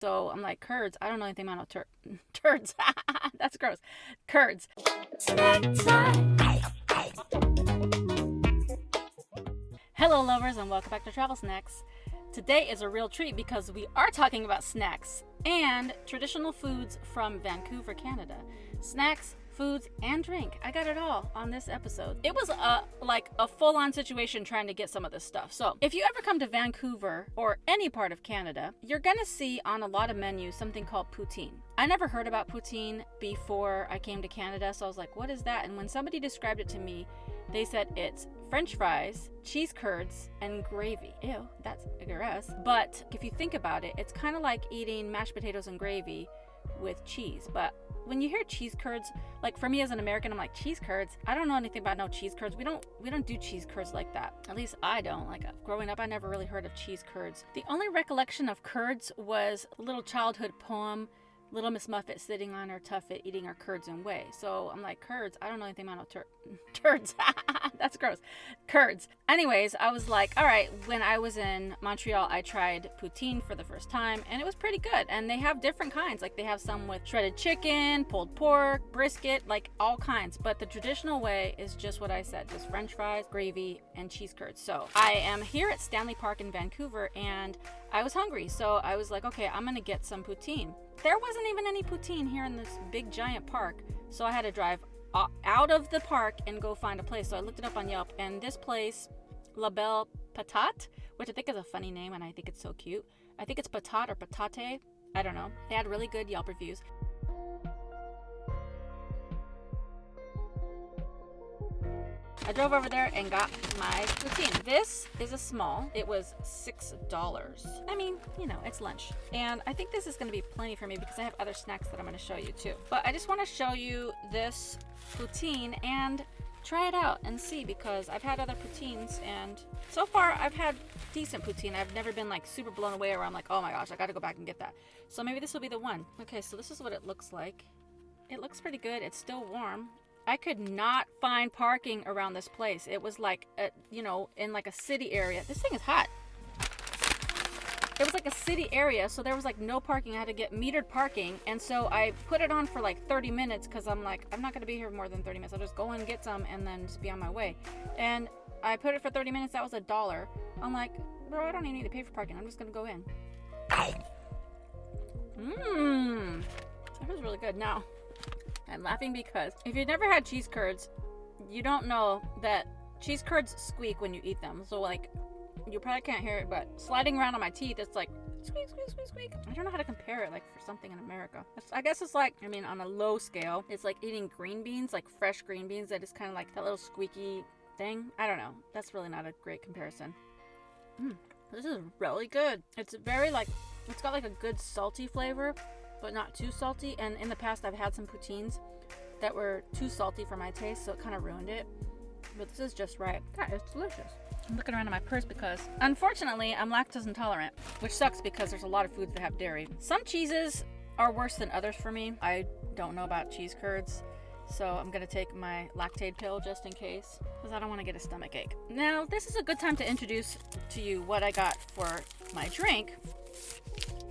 So I'm like, curds? I don't know anything about turds. That's gross. Curds. Hello, lovers, and welcome back to Travel Snacks. Today is a real treat because we are talking about snacks and traditional foods from Vancouver, Canada. Snacks, foods, and drink. I got it all on this episode. It was a full-on situation trying to get some of this stuff. So if you ever come to Vancouver or any part of Canada, you're gonna see on a lot of menus something called poutine. I never heard about poutine before I came to Canada, so I was like, what is that? And when somebody described it to me, they said it's French fries, cheese curds, and gravy. Ew, that's gross. But if you think about it, it's kind of like eating mashed potatoes and gravy with cheese. But when you hear cheese curds, like for me as an American, I'm like, cheese curds? I don't know anything about no cheese curds. We don't do cheese curds like that. At least I don't. Like growing up, I never really heard of cheese curds. The only recollection of curds was a little childhood poem, Little Miss Muffet sitting on her tuffet eating her curds and whey. So I'm like, curds? I don't know anything about no turds. That's gross. Curds. Anyways, I was like, all right, when I was in Montreal, I tried poutine for the first time, and it was pretty good. And they have different kinds. Like they have some with shredded chicken, pulled pork, brisket, like all kinds. But the traditional way is just what I said, just French fries, gravy, and cheese curds. So I am here at Stanley Park in Vancouver, and I was hungry. So I was like, okay, I'm gonna get some poutine. There wasn't even any poutine here in this big giant park, so I had to drive out of the park and go find a place. So I looked it up on Yelp, and this place, La Belle Patate, which I think is a funny name and I think it's so cute. I think it's patate or patate. I don't know. They had really good Yelp reviews. I drove over there and got my poutine. This is a small. It was $6. I mean, you know, it's lunch. And I think this is going to be plenty for me because I have other snacks that I'm going to show you too. But I just want to show you this poutine and try it out and see, because I've had other poutines and so far I've had decent poutine. I've never been like super blown away where I'm like, oh my gosh, I got to go back and get that. So maybe this will be the one. Okay, so this is what it looks like. It looks pretty good. It's still warm. I could not find parking around this place. It was like, in like a city area. This thing is hot. It was like a city area, so there was like no parking. I had to get metered parking, and so I put it on for like 30 minutes because I'm like, I'm not going to be here more than 30 minutes. I'll just go and get some and then just be on my way. And I put it for 30 minutes. That was $1. I'm like, bro, I don't even need to pay for parking. I'm just going to go in. That was really good. Now, I'm laughing because if you've never had cheese curds, you don't know that cheese curds squeak when you eat them. So like, you probably can't hear it, but sliding around on my teeth, it's like squeak, squeak, squeak, squeak. I don't know how to compare it like for something in America. I guess it's like, on a low scale, it's like eating green beans, like fresh green beans that is kind of like that little squeaky thing. I don't know. That's really not a great comparison. This is really good. It's very like, it's got like a good salty flavor, but not too salty. And in the past, I've had some poutines that were too salty for my taste, so it kind of ruined it. But this is just right. God, it's delicious. I'm looking around at my purse because, unfortunately, I'm lactose intolerant, which sucks because there's a lot of foods that have dairy. Some cheeses are worse than others for me. I don't know about cheese curds, so I'm going to take my lactate pill just in case, because I don't want to get a stomach ache. Now, this is a good time to introduce to you what I got for my drink.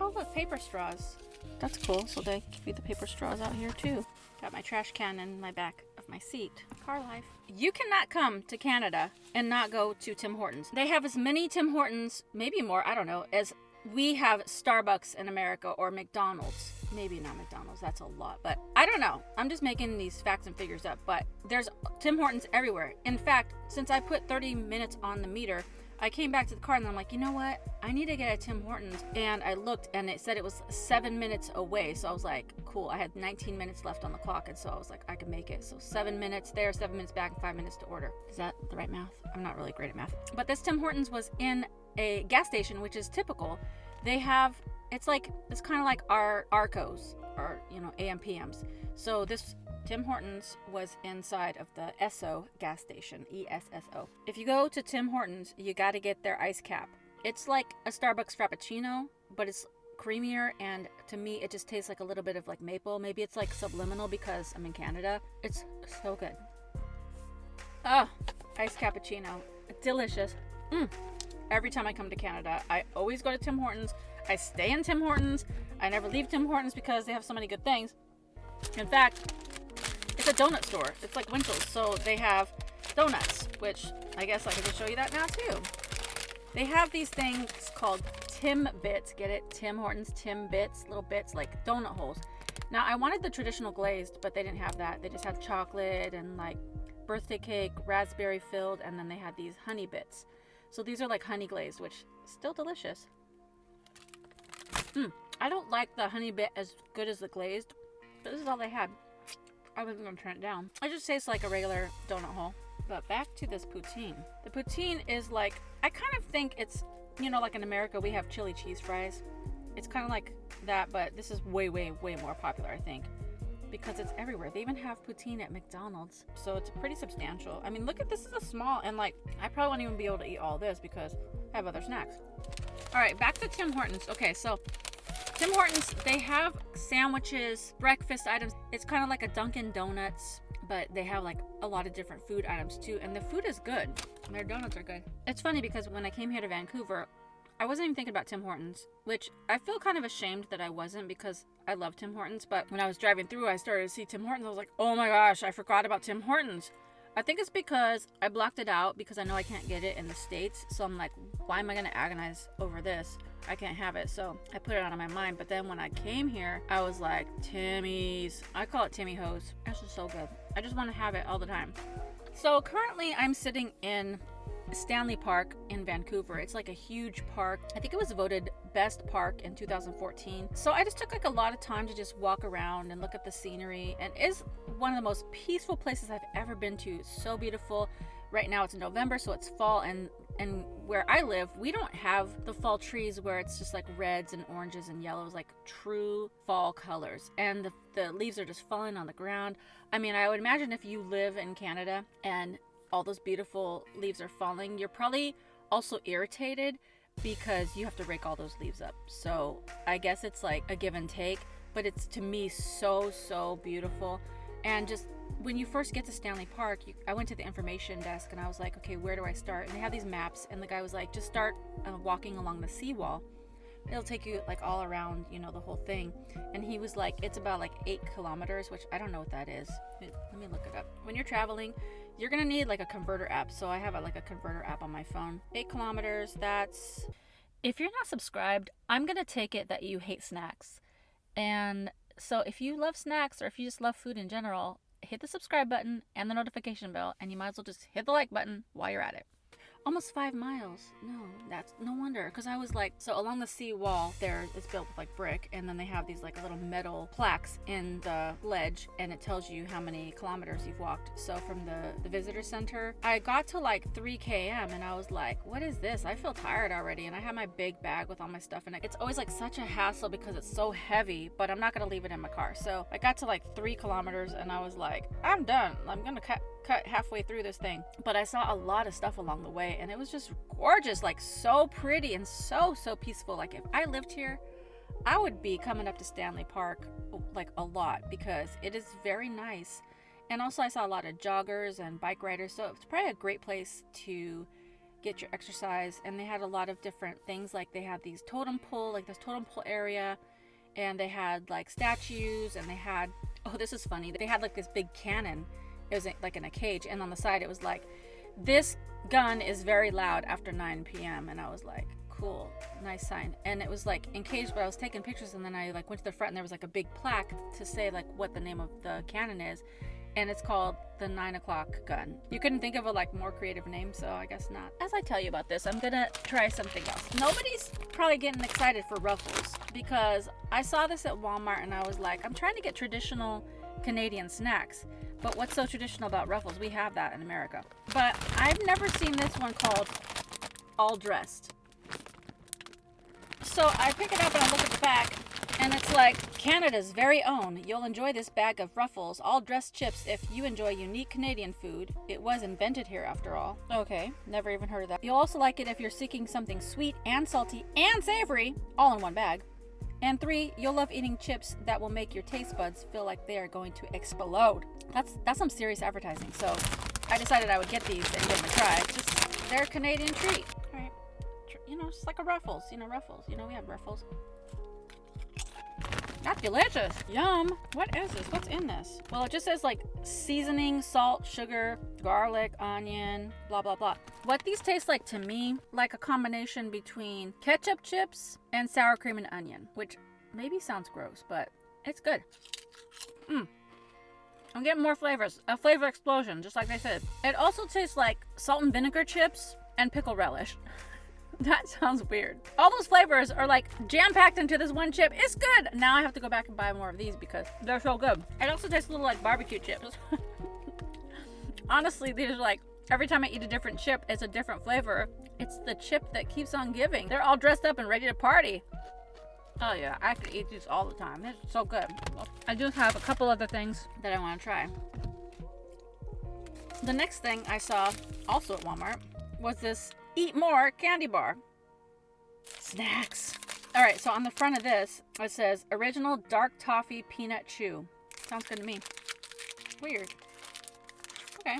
Oh, look, paper straws. That's cool. So they give you the paper straws out here too. Got my trash can in my back of my seat. Car life. You cannot come to Canada and not go to Tim Hortons. They have as many Tim Hortons, maybe more, I don't know, as we have Starbucks in America or McDonald's. Maybe not McDonald's, that's a lot, but I don't know. I'm just making these facts and figures up, but there's Tim Hortons everywhere. In fact, since I put 30 minutes on the meter, I came back to the car and I'm like, you know what? I need to get a Tim Hortons. And I looked and it said it was 7 minutes away. So I was like, cool. I had 19 minutes left on the clock. And so I was like, I can make it. So 7 minutes there, 7 minutes back, and 5 minutes to order. Is that the right math? I'm not really great at math. But this Tim Hortons was in a gas station, which is typical. They have, it's kind of like our Arcos or, AM/PMs. So this Tim Hortons was inside of the Esso gas station, ESSO. If you go to Tim Hortons, you got to get their ice cap. It's like a Starbucks Frappuccino, but it's creamier, and to me, it just tastes like a little bit of like maple. Maybe it's like subliminal because I'm in Canada. It's so good. Oh, iced cappuccino. Delicious. every time I come to Canada. I always go to Tim Hortons. I stay in Tim Hortons. I never leave Tim Hortons because they have so many good things. In fact, it's a donut store. It's like Winchell's, so they have donuts, which I guess I could just show you that now too. They have these things called Tim Bits. Get it? Tim Hortons Tim Bits, little bits like donut holes. Now I wanted the traditional glazed, but they didn't have that. They just had chocolate and like birthday cake, raspberry filled, and then they had these honey bits. So these are like honey glazed, which is still delicious. I don't like the honey bit as good as the glazed, but this is all they had. I wasn't gonna turn it down. It just tastes like a regular donut hole. But back to this poutine. The poutine is like, I kind of think it's, you know, like in America we have chili cheese fries. It's kind of like that, but this is way, way, way more popular, I think, because it's everywhere. They even have poutine at McDonald's, so it's pretty substantial. I mean, look at this, is a small, and like, I probably won't even be able to eat all this because I have other snacks. All right, back to Tim Hortons. Okay, so Tim Hortons, they have sandwiches, breakfast items. It's kind of like a Dunkin' Donuts, but they have like a lot of different food items too, and the food is good. Their donuts are good. It's funny because when I came here to Vancouver, I wasn't even thinking about Tim Hortons, which I feel kind of ashamed that I wasn't because I love Tim Hortons. But when I was driving through, I started to see Tim Hortons. I was like, oh my gosh, I forgot about Tim Hortons. I think it's because I blocked it out because I know I can't get it in the States. So I'm like, why am I going to agonize over this? I can't have it. So I put it out of my mind. But then when I came here, I was like, Timmy's. I call it Timmy Ho's. It's just so good. I just want to have it all the time. So currently I'm sitting in Stanley Park in Vancouver. It's like a huge park. I think it was voted best park in 2014. So I just took like a lot of time to just walk around and look at the scenery, and it's one of the most peaceful places I've ever been to. So beautiful. Right now it's November, so it's fall, and where I live, we don't have the fall trees where it's just like reds and oranges and yellows, like true fall colors, and the leaves are just falling on the ground. I mean, I would imagine if you live in Canada and all those beautiful leaves are falling, you're probably also irritated because you have to rake all those leaves up. So I guess it's like a give and take, but it's to me so beautiful. And just when you first get to Stanley Park, I went to the information desk and I was like, okay, where do I start? And they have these maps, and the guy was like, just start walking along the seawall. It'll take you like all around, you know, the whole thing. And he was like, it's about like 8 kilometers, which I don't know what that is. Let me look it up. When you're traveling, you're gonna need like a converter app. So I have like a converter app on my phone. 8 kilometers, that's... If you're not subscribed, I'm gonna take it that you hate snacks. And so if you love snacks, or if you just love food in general, hit the subscribe button and the notification bell, and you might as well just hit the like button while you're at it. Almost 5 miles. No, that's no wonder. Because I was like, so along the sea wall there, it's built with like brick, and then they have these like little metal plaques in the ledge, and it tells you how many kilometers you've walked. So from the visitor center, I got to like 3 km, and I was like, what is this? I feel tired already. And I have my big bag with all my stuff in it. It's always like such a hassle because it's so heavy, but I'm not gonna leave it in my car. So I got to like 3 kilometers, and I was like, I'm done. I'm gonna cut halfway through this thing. But I saw a lot of stuff along the way, and it was just gorgeous, like so pretty and so peaceful. Like if I lived here, I would be coming up to Stanley Park like a lot because it is very nice. And also I saw a lot of joggers and bike riders, so it's probably a great place to get your exercise. And they had a lot of different things, like they had these totem pole, like this totem pole area, and they had like statues, and they had, oh, this is funny, they had like this big cannon. It was like in a cage, and on the side it was like, this gun is very loud after 9 p.m. And I was like, cool, nice sign. And it was like encaged, but I was taking pictures, and then I like went to the front, and there was like a big plaque to say like what the name of the cannon is, and it's called the 9 o'clock gun. You couldn't think of a like more creative name, so I guess not. As I tell you about this, I'm gonna try something else. Nobody's probably getting excited for Ruffles because I saw this at Walmart, and I was like, I'm trying to get traditional Canadian snacks. But what's so traditional about Ruffles? We have that in America. But I've never seen this one called All Dressed. So I pick it up and I look at the back, and it's like, Canada's very own. You'll enjoy this bag of Ruffles all dressed chips if you enjoy unique Canadian food. It was invented here after all. Okay, never even heard of that. You'll also like it if you're seeking something sweet and salty and savory all in one bag. And 3, you'll love eating chips that will make your taste buds feel like they are going to explode. That's some serious advertising. So I decided I would get these and give them a try. Just, they're a Canadian treat. All right. you know, just like a Ruffles. You know, Ruffles. You know, we have Ruffles. That's delicious. Yum. What is this? What's in this? Well, it just says like seasoning, salt, sugar, garlic, onion, blah, blah, blah. What these taste like to me, like a combination between ketchup chips and sour cream and onion, which maybe sounds gross, but it's good. I'm getting more flavors. A flavor explosion, just like they said. It also tastes like salt and vinegar chips and pickle relish. That sounds weird. All those flavors are like jam-packed into this one chip. It's good. Now I have to go back and buy more of these because they're so good. It also tastes a little like barbecue chips. Honestly, these are like, every time I eat a different chip, it's a different flavor. It's the chip that keeps on giving. They're all dressed up and ready to party. Oh yeah, I could eat these all the time. It's so good. I do have a couple other things that I want to try. The next thing I saw, also at Walmart, was this Eat More candy bar. Snacks. All right, so on the front of this, it says Original Dark Toffee Peanut Chew. Sounds good to me. Weird. Okay.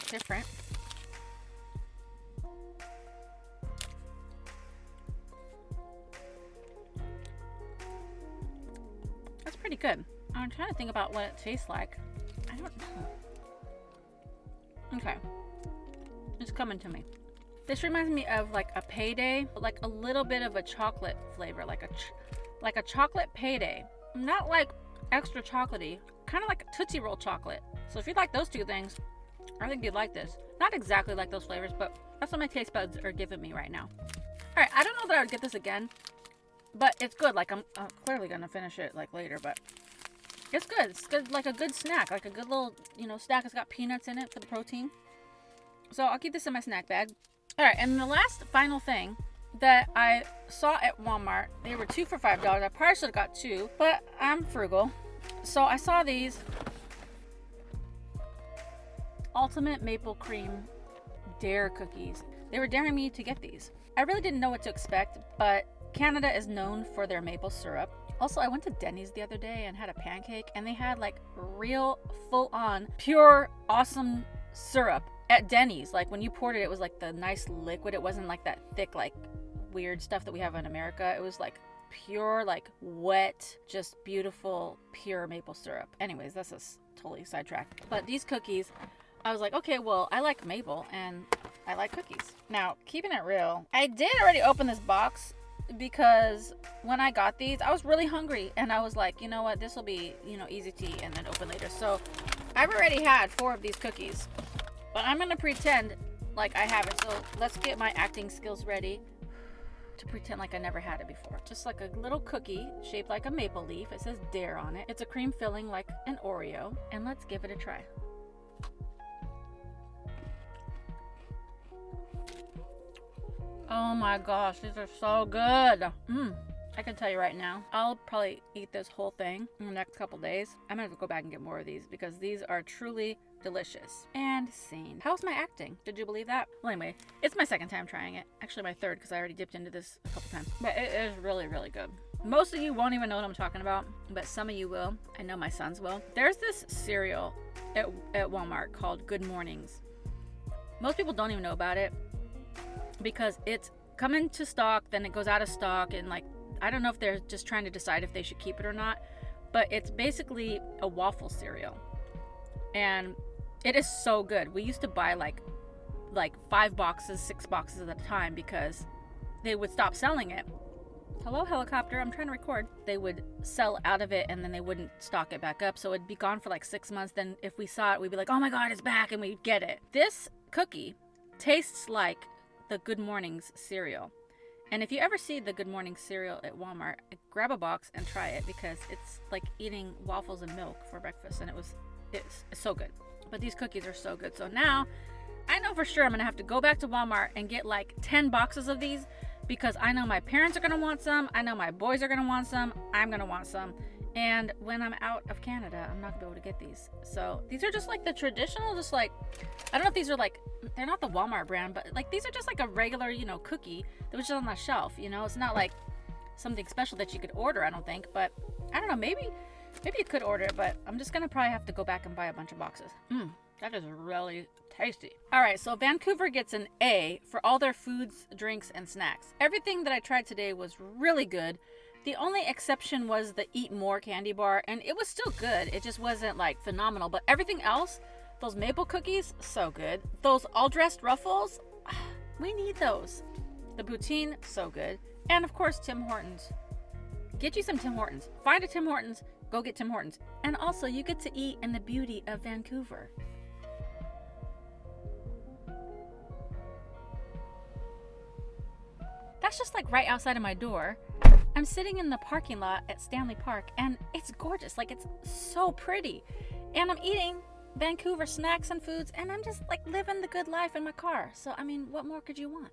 It's different. That's pretty good. I'm trying to think about what it tastes like. I don't know. Okay. It's coming to me. This reminds me of like a payday, but like a little bit of a chocolate flavor, like a chocolate payday. Not like extra chocolatey, kind of like a Tootsie Roll chocolate. So if you like those two things, I think you'd like this. Not exactly like those flavors, but that's what my taste buds are giving me right now. All right, I don't know that I would get this again, but it's good. Like I'm clearly gonna finish it like later, but it's good. It's good, like a good snack, like a good little, you know, snack. It's got peanuts in it for the protein. So I'll keep this in my snack bag. All right, and the last final thing that I saw at Walmart, they were 2 for $5. I probably should have got 2, but I'm frugal. So I saw these Ultimate Maple Cream Dare cookies. They were daring me to get these. I really didn't know what to expect, but Canada is known for their maple syrup. Also, I went to Denny's the other day and had a pancake, and they had like real full-on pure awesome syrup at Denny's. Like when you poured it, it was like the nice liquid. It wasn't like that thick, like weird stuff that we have in America. It was like pure, like wet, just beautiful, pure maple syrup. Anyways, that's a totally sidetracked. But these cookies, I was like, okay, well, I like maple and I like cookies. Now, keeping it real, I did already open this box because when I got these, I was really hungry and I was like, you know what, this will be, you know, easy to eat and then open later. So I've already had 4 of these cookies. But I'm going to pretend like I haven't. So let's get my acting skills ready to pretend like I never had it before. Just like a little cookie shaped like a maple leaf. It says Dare on it. It's a cream filling like an Oreo. And let's give it a try. Oh my gosh, these are so good. I can tell you right now, I'll probably eat this whole thing in the next couple days. I'm gonna have to go back and get more of these because these are truly delicious and sane. How's my acting? Did you believe that? Well, anyway, it's my second time trying it. Actually, my third because I already dipped into this a couple times. But it is really, really good. Most of you won't even know what I'm talking about, but some of you will. I know my sons will. There's this cereal at Walmart called Good Mornings. Most people don't even know about it because it's coming to stock, then it goes out of stock, and like, I don't know if they're just trying to decide if they should keep it or not, but it's basically a waffle cereal. And it is so good. We used to buy like 5 boxes, 6 boxes at a time because they would stop selling it. Hello, helicopter, I'm trying to record. They would sell out of it and then they wouldn't stock it back up. So it'd be gone for like 6 months. Then if we saw it, we'd be like, oh my God, it's back, and we'd get it. This cookie tastes like the Good Mornings cereal. And if you ever see the Good Morning cereal at Walmart, grab a box and try it because it's like eating waffles and milk for breakfast, and it's so good. But these cookies are so good. So now I know for sure I'm gonna have to go back to Walmart and get like 10 boxes of these because I know my parents are gonna want some. I know my boys are gonna want some. I'm gonna want some. And when I'm out of Canada, I'm not gonna be able to get these. So these are just like the traditional, just like, I don't know if these are like, they're not the Walmart brand, but like these are just like a regular, you know, cookie that was just on the shelf, you know? It's not like something special that you could order, I don't think. But I don't know, maybe you could order it, but I'm just gonna probably have to go back and buy a bunch of boxes. That is really tasty. All right, so Vancouver gets an A for all their foods, drinks, and snacks. Everything that I tried today was really good. The only exception was the Eat More candy bar, and it was still good. It just wasn't like phenomenal, but everything else, those maple cookies, so good. Those all-dressed ruffles, we need those. The poutine, so good. And of course, Tim Hortons. Get you some Tim Hortons. Find a Tim Hortons, go get Tim Hortons. And also, you get to eat in the beauty of Vancouver. That's just like right outside of my door. I'm sitting in the parking lot at Stanley Park, and it's gorgeous. Like, it's so pretty. And I'm eating Vancouver snacks and foods, and I'm just like living the good life in my car. So, I mean, what more could you want?